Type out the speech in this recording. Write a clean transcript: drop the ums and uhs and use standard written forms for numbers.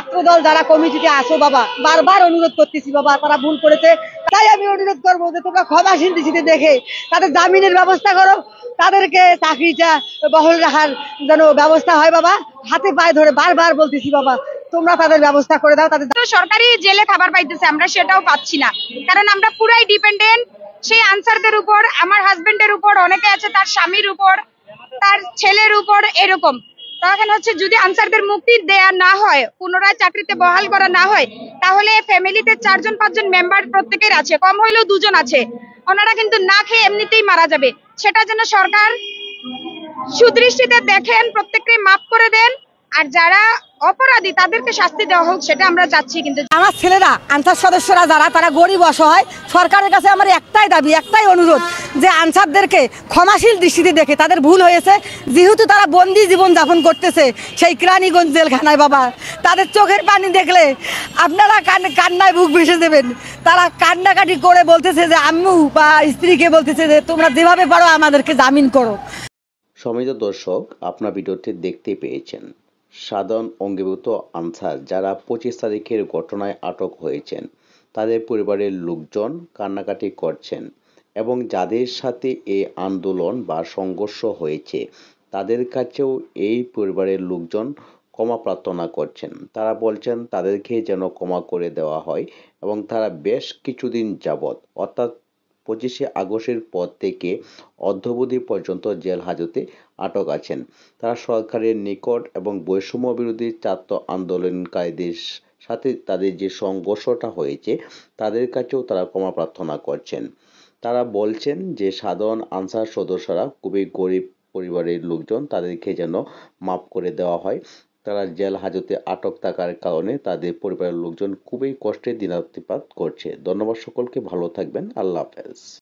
ছাত্রদল যারা কমিটিতে আসো বাবা, বারবার অনুরোধ করতেছি বাবা, তারা ভুল করেছে। তাই আমি অনুরোধ করবো যে তোমরা ক্ষমাশীল দৃষ্টিতে দেখে তাদের জামিনের ব্যবস্থা করো, তাদেরকে চাকরিটা বহাল রাখার যেন ব্যবস্থা হয় বাবা। হাতে পায়ে ধরে বারবার বলতেছি বাবা, তোমরা তাদের ব্যবস্থা করে দাও। তাদের সরকারি জেলে খাবার পাইতেছে, আমরা সেটাও পাচ্ছি না, কারণ আমরা পুরাই ডিপেন্ডেন্ট সেই আনসারদের উপর। আমার হাজবেন্ডের উপর, অনেকে আছে তার স্বামীর উপর, তার ছেলের উপর, এরকম। তখন হচ্ছে যদি আনসারদের মুক্তি দেয়া না হয়, পুনরায় চাকরিতে বহাল করা না হয়, তাহলে ফ্যামিলিতে 4-5 মেম্বার প্রত্যেকের আছে, কম হইলেও 2 জন আছে, ওনারা কিন্তু না খেয়ে এমনিতেই মারা যাবে। সেটা যেন সরকার সুদৃষ্টিতে দেখেন, প্রত্যেককে মাফ করে দেন, আর যারা অপরাধী তাদেরকে শাস্তি দেওয়া হোক, সেটা আমরা চাচ্ছি। কিন্তু আমার ছেলেরা, আনসার সদস্যরা যারা, তারা গরিব অসহায়। সরকারের কাছে আমার একটাই দাবি, একটাই অনুরোধ, যে আনসারদেরকে ক্ষমাশীল দৃষ্টিতে দেখে, তাদের ভুল হয়েছে যেহেতু তারা বন্দি জীবন যাপন করতেছে সেই কেরানীগঞ্জ জেলখানায় বাবা, তাদের চোখের পানি দেখলে আপনারা কান্নায় বুক ভেসে দেবেন। তারা কান্নাকাটি করে বলতেছে যে আম্মু বা স্ত্রীকে বলতেছে যে তোমরা যেভাবে পারো আমাদেরকে জামিন করো। সম্মানিত দর্শক, আপনার ভিডিওটি দেখতে পেয়েছেন। সাধারণ অঙ্গীভূত আনসার যারা 25 তারিখের ঘটনায় আটক হয়েছেন, তাদের পরিবারের লোকজন কান্নাকাটি করছেন এবং যাদের সাথে এই আন্দোলন বা সংঘর্ষ হয়েছে তাদের কাছেও এই পরিবারের লোকজন ক্ষমা প্রার্থনা করছেন। তারা বলছেন তাদেরকে যেন ক্ষমা করে দেওয়া হয় এবং তারা বেশ কিছুদিন যাবৎ, অর্থাৎ 25শে আগস্টের পর থেকে অদ্যাবধি পর্যন্ত জেল হাজতে আটক আছেন। তারা সরকারের নিকট এবং বৈষম্য বিরোধী ছাত্র আন্দোলনকারীদের সাথে তাদের যে সংঘর্ষটা হয়েছে তাদের কাছেও তারা ক্ষমা প্রার্থনা করছেন। তারা বলছেন যে সাধারণ আনসার সদস্যরা খুবই গরিব পরিবারের লোকজন, তাদেরকে যেন মাফ করে দেওয়া হয়। তারা জেল হাজতে আটক থাকার কারণে তাদের পরিবারের লোকজন খুবই কষ্টে দিনাতিপাত করছে। ধন্যবাদ সকলকে, ভালো থাকবেন, আল্লাহ হাফেজ।